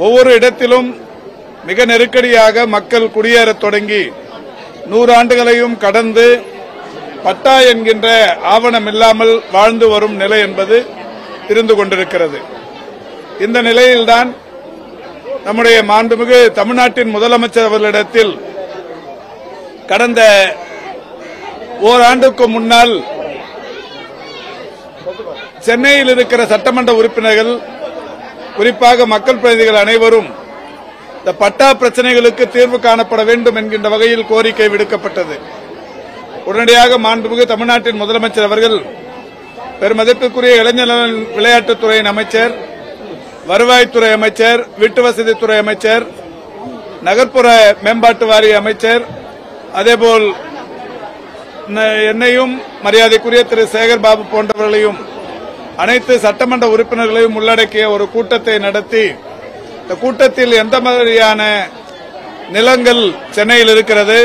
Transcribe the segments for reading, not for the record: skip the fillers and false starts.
ஒவ்வொரு இடத்திலும் மிக நெருக்கடியாக மக்கள் குடியேறத் தொடங்கி 100 ஆண்டுகளையும் கடந்து பட்டா என்கின்ற ஆவணம் இல்லாமல் வாழ்ந்து வரும் நிலை என்பது இருந்து கொண்டிருக்கிறது. இந்த நிலையில்தான் நம்முடைய மாண்புமிகு தமிழ்நாட்டின் முதலமைச்சர் அவர்களிடத்தில் கடந்த ஓராண்டுக்கு முன்னால் சென்னையில் இருக்கிற சட்டமன்ற உறுப்பினர்கள், குறிப்பாக மக்கள் பிரதிநிதிகள் அனைவரும் இந்த பட்டா பிரச்சனைகளுக்கு தீர்வு காணப்பட வேண்டும் என்கின்ற வகையில் கோரிக்கை விடுக்கப்பட்டது. உடனடியாக மாண்புமிகு தமிழ்நாட்டின் முதலமைச்சர் அவர்கள் பெருமதிப்பிற்குரிய இளைஞர் நலன் விளையாட்டுத்துறையின் அமைச்சர், வருவாய்த்துறை அமைச்சர், வீட்டுவசதித்துறை அமைச்சர், நகர்ப்புற மேம்பாட்டு வாரிய அமைச்சர், அதேபோல் என்னையும் மரியாதைக்குரிய திரு சேகர் பாபு போன்றவர்களையும் அனைத்து சட்டமன்ற உறுப்பினர்களையும் உள்ளடக்கிய ஒரு கூட்டத்தை நடத்தி, இந்த கூட்டத்தில் எந்த மாதிரியான நிலங்கள் சென்னையில் இருக்கிறது,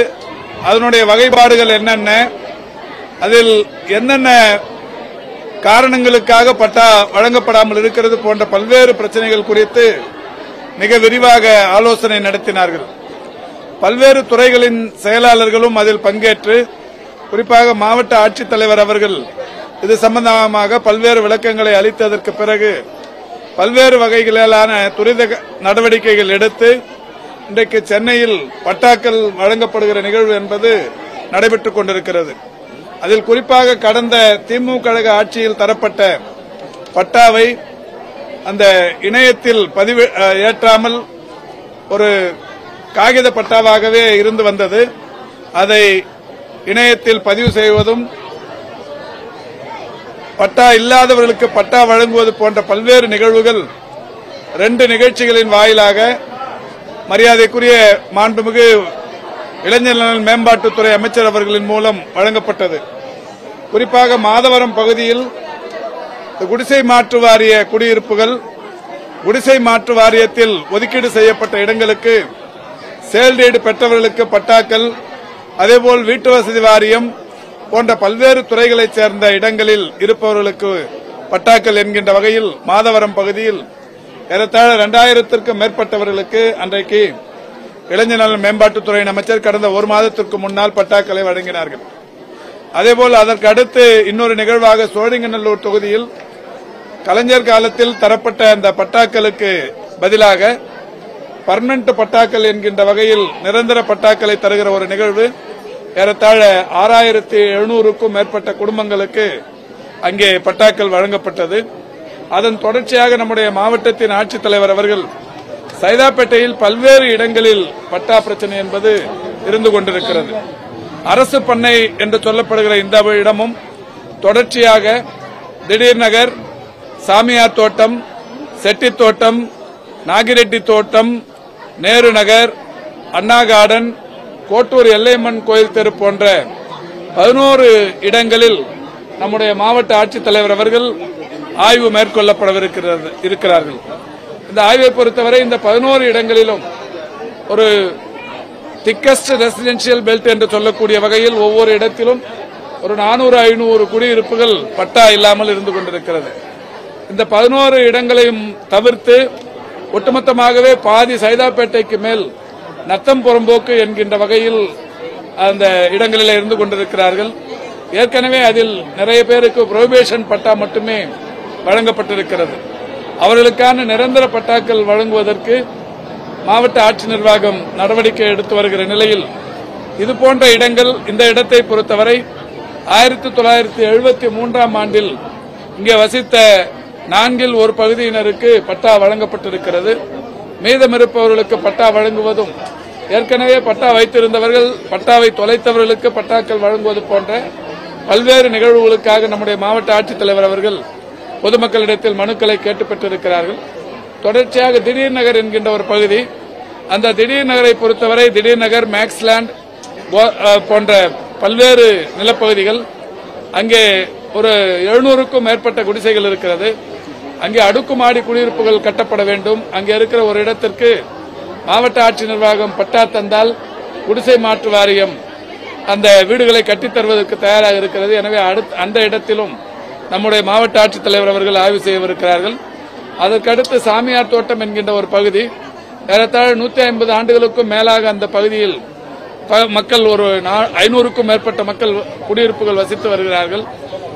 அதனுடைய வகைப்பாடுகள் என்னென்ன, அதில் என்னென்ன காரணங்களுக்காக பட்டா வழங்கப்படாமல் இருக்கிறது போன்ற பல்வேறு பிரச்சனைகள் குறித்து மிக விரிவாக ஆலோசனை நடத்தினார்கள். பல்வேறு துறைகளின் செயலாளர்களும் அதில் பங்கேற்று, குறிப்பாக மாவட்ட ஆட்சித்தலைவர் அவர்கள் இது சம்பந்தமாக பல்வேறு விளக்கங்களை அளித்ததற்கு பிறகு பல்வேறு வகைகளிலான துரித நடவடிக்கைகள் எடுத்து இன்றைக்கு சென்னையில் பட்டாக்கள் வழங்கப்படுகிற நிகழ்வு என்பது நடைபெற்றுக் கொண்டிருக்கிறது. அதில் குறிப்பாக கடந்த திமுக கழக ஆட்சியில் தரப்பட்ட பட்டாவை அந்த இணையத்தில் பதிவு ஏற்றாமல் ஒரு காகித பட்டாவாகவே இருந்து வந்தது. அதை இணையத்தில் பதிவு செய்வதும், பட்டா இல்லாதவர்களுக்கு பட்டா வழங்குவது போன்ற பல்வேறு நிகழ்வுகள் 2 நிகழ்ச்சிகளின் வாயிலாக மரியாதைக்குரிய மாண்புமிகு இளைஞர் நலன் மேம்பாட்டுத்துறை அமைச்சர் அவர்களின் மூலம் வழங்கப்பட்டது. குறிப்பாக மாதவரம் பகுதியில் குடிசை மாற்று வாரிய குடியிருப்புகள், குடிசை மாற்று வாரியத்தில் ஒதுக்கீடு செய்யப்பட்ட இடங்களுக்கு சேல்டீடு பெற்றவர்களுக்கு பட்டாக்கள், அதேபோல் வீட்டு வசதி வாரியம் போன்ற பல்வேறு துறைகளைச் சேர்ந்த இடங்களில் இருப்பவர்களுக்கு பட்டாக்கள் என்கின்ற வகையில் மாதவரம் பகுதியில் ஏறத்தாழ 2000க்கும் மேற்பட்டவர்களுக்கு அன்றைக்கு இளைஞர் நலன் மேம்பாட்டுத்துறையின் அமைச்சர் கடந்த 1 மாதத்திற்கு முன்னால் பட்டாக்களை வழங்கினார்கள். அதேபோல் அதற்கு அடுத்து இன்னொரு நிகழ்வாக சோழிங்கநல்லூர் தொகுதியில் கலைஞர் காலத்தில் தரப்பட்ட அந்த பட்டாக்களுக்கு பதிலாக பர்மனன்ட் பட்டாக்கள் என்கின்ற வகையில் நிரந்தர பட்டாக்களை தருகிற ஒரு நிகழ்வு ஏறத்தாழ 6700க்கும் மேற்பட்ட குடும்பங்களுக்கு அங்கே பட்டாக்கள் வழங்கப்பட்டது. அதன் தொடர்ச்சியாக நம்முடைய மாவட்டத்தின் ஆட்சித்தலைவர் அவர்கள் சைதாப்பேட்டையில் பல்வேறு இடங்களில் பட்டா பிரச்சனை என்பது இருந்து கொண்டிருக்கிறது. அரசு பண்ணை என்று சொல்லப்படுகிற இந்த இடமும் தொடர்ச்சியாக திடீர் நகர், சாமியார் தோட்டம், செட்டி தோட்டம், நாகிரெட்டி தோட்டம், நேரு நகர், அண்ணா கார்டன், கோட்டூர் எல்லையம்மன் கோயில் தெரு போன்ற 11 இடங்களில் நம்முடைய மாவட்ட ஆட்சித்தலைவர் அவர்கள் ஆய்வு மேற்கொள்ளப்படவிருக்கிறார்கள். இந்த ஆய்வை பொறுத்தவரை இந்த 11 இடங்களிலும் ஒரு திக்கஸ்ட் ரெசிடென்சியல் பெல்ட் என்று சொல்லக்கூடிய வகையில் ஒவ்வொரு இடத்திலும் ஒரு 400-500 குடியிருப்புகள் பட்டா இல்லாமல் இருந்து கொண்டிருக்கிறது. இந்த 11 இடங்களையும் தவிர்த்து ஒட்டுமொத்தமாகவே பாதி சைதாப்பேட்டைக்கு மேல் நத்தம் புறம்போக்கு என்கின்ற வகையில் அந்த இடங்களில் இருந்து கொண்டிருக்கிறார்கள். ஏற்கனவே அதில் நிறைய பேருக்கு புரோபேஷன் பட்டா மட்டுமே வழங்கப்பட்டிருக்கிறது. அவர்களுக்கான நிரந்தர பட்டாக்கள் வழங்குவதற்கு மாவட்ட ஆட்சி நிர்வாகம் நடவடிக்கை எடுத்து வருகிற நிலையில் இதுபோன்ற இடங்கள், இந்த இடத்தை பொறுத்தவரை 1973ஆம் ஆண்டில் இங்கே வசித்த 4ல் ஒரு பகுதியினருக்கு பட்டா வழங்கப்பட்டிருக்கிறது. மீதமிருப்பவர்களுக்கு பட்டா வழங்குவதும், ஏற்கனவே பட்டா வைத்திருந்தவர்கள் பட்டாவை தொலைத்தவர்களுக்கு பட்டாக்கள் வழங்குவது போன்ற பல்வேறு நிகழ்வுகளுக்காக நம்முடைய மாவட்ட ஆட்சித்தலைவர் அவர்கள் பொதுமக்களிடத்தில் மனுக்களை கேட்டு பெற்றிருக்கிறார்கள். தொடர்ச்சியாக திடீர் நகர் என்கின்ற ஒரு பகுதி, அந்த திடீர் நகரை பொறுத்தவரை திடீர் நகர், மேக்ஸ்லேண்ட் போன்ற பல்வேறு நிலப்பகுதிகள், அங்கே ஒரு 700க்கும் மேற்பட்ட குடிசைகள் இருக்கிறது. அங்கே அடுக்குமாடி குடியிருப்புகள் கட்டப்பட வேண்டும். அங்கே இருக்கிற ஒரு இடத்திற்கு மாவட்ட ஆட்சி நிர்வாகம் பட்டா தந்தால் குடிசை மாற்று வாரியம் அந்த வீடுகளை கட்டித் தருவதற்கு தயாராக இருக்கிறது. எனவே அந்த இடத்திலும் நம்முடைய மாவட்ட ஆட்சித்தலைவர் அவர்கள் ஆய்வு செய்யவிருக்கிறார்கள். அதற்கடுத்து சாமியார் தோட்டம் என்கின்ற ஒரு பகுதி ஏறத்தாழ 150 ஆண்டுகளுக்கும் மேலாக அந்த பகுதியில் மக்கள் ஒரு 500க்கும் மேற்பட்ட மக்கள் குடியிருப்புகள் வசித்து வருகிறார்கள்.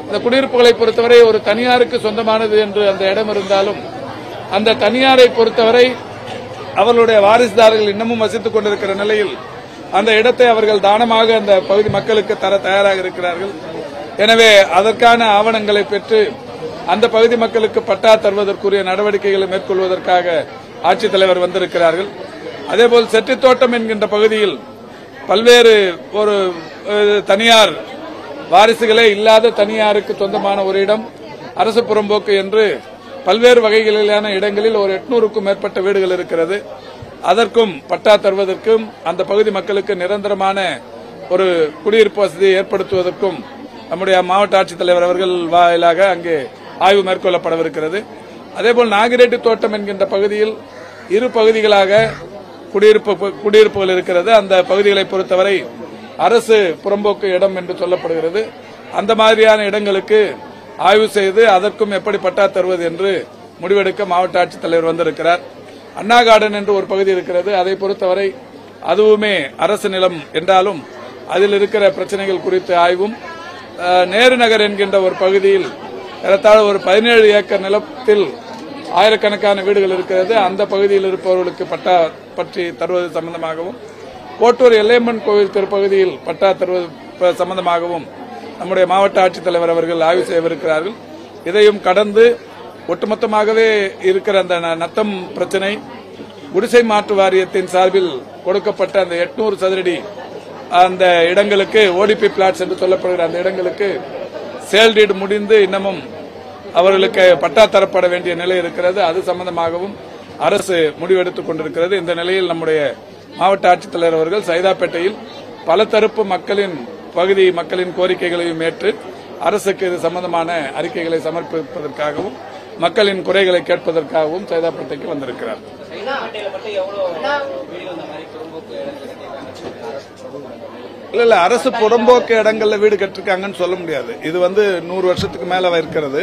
இந்த குடியிருப்புகளை பொறுத்தவரை ஒரு தனியாருக்கு சொந்தமானது என்று அந்த இடம் இருந்தாலும் அந்த தனியாரை பொறுத்தவரை அவர்களுடைய வாரிசுதாரர்கள் இன்னமும் வசித்துக் கொண்டிருக்கிற நிலையில் அந்த இடத்தை அவர்கள் தானமாக அந்த பகுதி மக்களுக்கு தர தயாராக இருக்கிறார்கள். எனவே அதற்கான ஆவணங்களை பெற்று அந்த பகுதி மக்களுக்கு பட்டா தருவதற்குரிய நடவடிக்கைகளை மேற்கொள்வதற்காக ஆட்சித்தலைவர் வந்திருக்கிறார்கள். அதேபோல் செட்டித்தோட்டம் என்கின்ற பகுதியில் பல்வேறு ஒரு தனியார் வாரிசுகளே இல்லாத தனியாருக்கு சொந்தமான ஒரு இடம் அரசு புறம்போக்கு என்று பல்வேறு வகைகளிலான இடங்களில் ஒரு 800க்கும் மேற்பட்ட வீடுகள் இருக்கிறது. அதற்கும் பட்டா தருவதற்கும் அந்த பகுதி மக்களுக்கு நிரந்தரமான ஒரு குடியிருப்பு வசதியை ஏற்படுத்துவதற்கும் நம்முடைய மாவட்ட ஆட்சித்தலைவர் அவர்கள் வாயிலாக அங்கே ஆய்வு மேற்கொள்ளப்படவிருக்கிறது. அதேபோல் நாகிரெட்டி தோட்டம் என்கின்ற பகுதியில் 2 பகுதிகளாக குடியிருப்புகள் இருக்கிறது. அந்த பகுதிகளை பொறுத்தவரை அரசு புறம்போக்கு இடம் என்று சொல்லப்படுகிறது. அந்த மாதிரியான இடங்களுக்கு ஆய்வு செய்து அதற்கும் எப்படி பட்டா தருவது என்று முடிவெடுக்க மாவட்ட ஆட்சித்தலைவர் வந்திருக்கிறார். அண்ணா கார்டன் என்று ஒரு பகுதி இருக்கிறது. அதை பொறுத்தவரை அதுவுமே அரசு நிலம் என்றாலும் அதில் இருக்கிற பிரச்சனைகள் குறித்து ஆய்வும், நேரு நகர் என்கின்ற ஒரு பகுதியில் ஏறத்தாழ ஒரு 17 ஏக்கர் நிலத்தில் ஆயிரக்கணக்கான வீடுகள் இருக்கிறது. அந்த பகுதியில் இருப்பவர்களுக்கு பட்டா பற்றி தருவது சம்பந்தமாகவும், கோட்டூர் எல்லையம்மன் கோவில் திருப்பகுதியில் பட்டா தருவது சம்பந்தமாகவும் நம்முடைய மாவட்ட ஆட்சித்தலைவர் அவர்கள் ஆய்வு செய்யவிருக்கிறார்கள். இதையும் கடந்து ஒட்டுமொத்தமாகவே இருக்கிற அந்த நத்தம் பிரச்சினை, குடிசை மாற்று வாரியத்தின் சார்பில் கொடுக்கப்பட்ட அந்த 800 சதுரடி அந்த இடங்களுக்கு ஓடிபி பிளாட்ஸ் என்று சொல்லப்படுகிற அந்த இடங்களுக்கு சேல் டீட் முடிந்து இன்னமும் அவர்களுக்கு பட்டா தரப்பட வேண்டிய நிலை இருக்கிறது. அது சம்பந்தமாகவும் அரசு முடிவெடுத்துக் கொண்டிருக்கிறது. இந்த நிலையில் நம்முடைய மாவட்ட ஆட்சித்தலைவர் அவர்கள் சைதாப்பேட்டையில் பல தரப்பு மக்களின் கோரிக்கைகளையும் ஏற்று அரசுக்கு இது சம்பந்தமான அறிக்கைகளை சமர்ப்பிப்பதற்காகவும் மக்களின் குறைகளை கேட்பதற்காகவும் சைதாப்பேட்டைக்கு வந்திருக்கிறார். இல்ல அரசு புறம்போக்கு இடங்கள்ல வீடு கட்டிருக்காங்கன்னு சொல்ல முடியாது. இது 100 வருஷத்துக்கு மேல இருக்கிறது.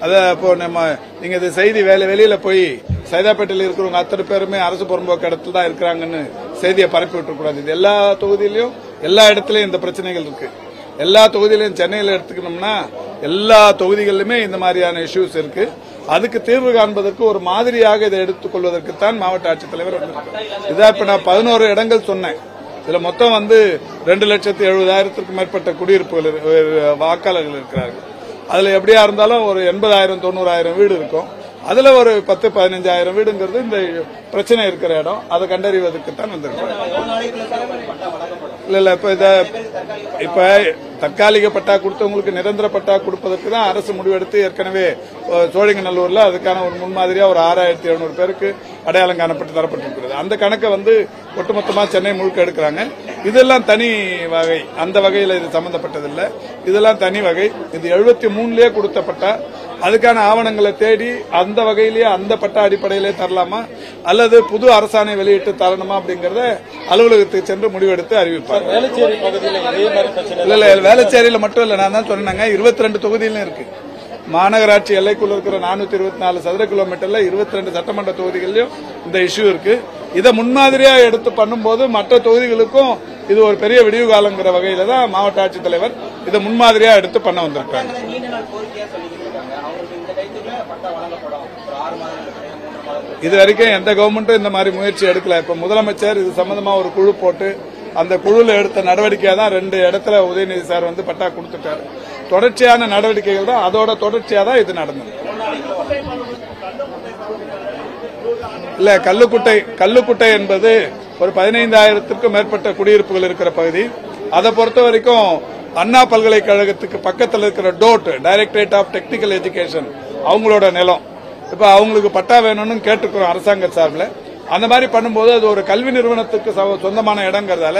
அத இப்போ நீங்க இது செய்தி வெளியில போய் சைதாப்பேட்டையில் இருக்கிறவங்க அத்தனை பேருமே அரசு புறம்போக்கு இடத்துல தான் இருக்கிறாங்கன்னு செய்தியை பரப்பி விட்டுறக்கூடாது. இது எல்லா தொகுதியிலும் எல்லா இடத்துலயும் இந்த பிரச்சனைகள் இருக்கு. எல்லா தொகுதியிலும் சென்னையில் எடுத்துக்கணும்னா எல்லா தொகுதிகளிலுமே இந்த மாதிரியான இஷ்யூஸ் இருக்கு. அதுக்கு தீர்வு காண்பதற்கு ஒரு மாதிரியாக இதை எடுத்துக் கொள்வதற்குத்தான் மாவட்ட ஆட்சித்தலைவர் இதான் இப்ப நான் 11 இடங்கள் சொன்னேன். இதுல மொத்தம் 2,70,70,000க்கும் மேற்பட்ட குடியிருப்புகள் வாக்காளர்கள் இருக்கிறார்கள். அதுல எப்படியா இருந்தாலும் ஒரு 80,000 90,000 வீடு இருக்கும். அதுல ஒரு 10-15,000 வீடுங்கிறது இந்த பிரச்சனை இருக்கிற இடம். அதை கண்டறிவதற்குத்தான் வந்திருக்கிறோம். இல்ல இப்ப தற்காலிக பட்டா கொடுத்தவங்களுக்கு நிரந்தர பட்டா கொடுப்பதற்கு தான் அரசு முடிவெடுத்து ஏற்கனவே சோழிங்கநல்லூர்ல அதுக்கான ஒரு முன்மாதிரியா ஒரு 6,700 பேருக்கு அடையாளம் காணப்பட்டு தரப்பட்டிருக்கிறது. அந்த கணக்கை ஒட்டுமொத்தமா சென்னை முழுக்க எடுக்கிறாங்க. இதெல்லாம் தனி வகை. அந்த வகையில இது சம்பந்தப்பட்டதில்லை. இதெல்லாம் தனி வகை. இது 73லயே கொடுத்த பட்டா. அதுக்கான ஆவணங்களை தேடி அந்த வகையிலேயே அந்த பட்டா அடிப்படையிலே தரலாமா அல்லது புது அரசாணை வெளியிட்டு தரணுமா அப்படிங்கறத அலுவலகத்துக்கு சென்று முடிவெடுத்து அறிவிப்பார். இல்ல வேளச்சேரியில மட்டும் இல்ல, நான் தான் சொன்னேங்க 22 தொகுதியிலும் இருக்கு. மாநகராட்சி எல்லைக்குள்ள இருக்கிற 424 சதுர கிலோமீட்டர்ல 22 சட்டமன்ற தொகுதிகளிலும் இந்த இஷ்யூ இருக்கு. இதை முன்மாதிரியா எடுத்து பண்ணும்போது மற்ற தொகுதிகளுக்கும் இது ஒரு பெரிய விடிவு காலங்கிற வகையில தான் மாவட்ட ஆட்சித்தலைவர் இதை முன்மாதிரியா எடுத்து பண்ண வந்திருக்காங்க. இது வரைக்கும் எந்த கவர்மெண்ட்டும் இந்த மாதிரி முயற்சி எடுக்கல. இப்ப முதலமைச்சர் இது சம்பந்தமா ஒரு குழு போட்டு அந்த குழுல எடுத்த நடவடிக்கையா தான் 2 இடத்துல உதயநிதி சார் பட்டா கொடுத்துட்டாரு. தொடர்ச்சியான நடவடிக்கைகள் தான், அதோட தொடர்ச்சியா தான் இது நடந்தது. இல்ல கல்லுக்குட்டை என்பது ஒரு 15,000க்கும் மேற்பட்ட குடியிருப்புகள் இருக்கிற பகுதி. அதை பொறுத்த வரைக்கும் அண்ணா பல்கலைக்கழகத்துக்கு பக்கத்தில் இருக்கிற டோட் டைரக்டரேட் ஆஃப் டெக்னிக்கல் எஜுகேஷன் அவங்களோட நிலம். இப்ப அவங்களுக்கு பட்டா வேணும்னு கேட்டுக்கிறோம் அரசாங்க சார்பில். அந்த மாதிரி பண்ணும்போது அது ஒரு கல்வி நிறுவனத்துக்கு சொந்தமான இடங்கிறதால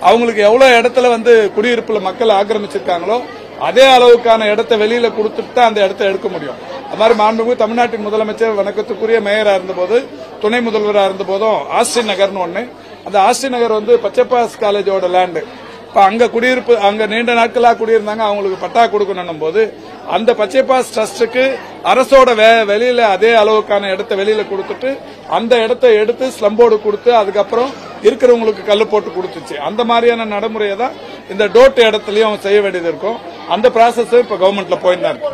அவங்களுக்கு எவ்வளவு இடத்துல குடியிருப்புல மக்கள் ஆக்கிரமிச்சிருக்காங்களோ அதே அளவுக்கான இடத்தை வெளியில கொடுத்துட்டு தான் அந்த இடத்தை எடுக்க முடியும். அது மாதிரி மாண்புமிகு தமிழ்நாட்டின் முதலமைச்சர் வணக்கத்துக்குரிய மேயரா இருந்தபோது துணை முதல்வராக இருந்த போதும் ஆஸ்டின் நகர்னு ஒண்ணு, அந்த ஆஸ்டின் நகர் பச்சைப்பாஸ் காலேஜோட லேண்டு. இப்ப அங்க குடியிருப்பு அங்க நீண்ட நாட்களா குடியிருந்தாங்க. அவங்களுக்கு பட்டா கொடுக்கணும் போது அந்த பச்சை பாஸ் ட்ரஸ்டுக்கு அரசோட வெளியில அதே அளவுக்கான இடத்தை வெளியில கொடுத்துட்டு அந்த இடத்தை எடுத்து ஸ்லம்போர்டு கொடுத்து அதுக்கப்புறம் இருக்கிறவங்களுக்கு கல்லு போட்டு கொடுத்துச்சு. அந்த மாதிரியான நடைமுறையை தான் இந்த டோட்டு இடத்துலயும் செய்ய வேண்டியது இருக்கும். அந்த ப்ராசஸ் இப்ப கவர்மெண்ட்ல போயிருந்தா இருக்கு.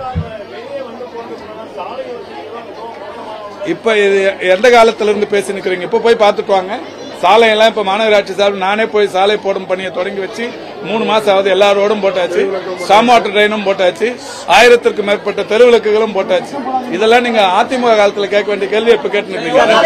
இப்ப இது எந்த காலத்துல இருந்து பேசி நிக்கிறீங்க? இப்ப போய் பாத்துட்டு வாங்க. சாலையெல்லாம் இப்ப மாநகராட்சி சார்பு நானே போய் சாலை போடும் பணியை தொடங்கி வச்சு 3 மாசம் ஆகுது. எல்லா ரோடும் போட்டாச்சு, ஸ்டாம் வாட்டர் ட்ரெயினும் போட்டாச்சு, 1000க்கும் மேற்பட்ட தெருவிளக்குகளும் போட்டாச்சு. இதெல்லாம் நீங்க அதிமுக காலத்துல கேட்க வேண்டிய கேள்வி இப்ப கேட்டு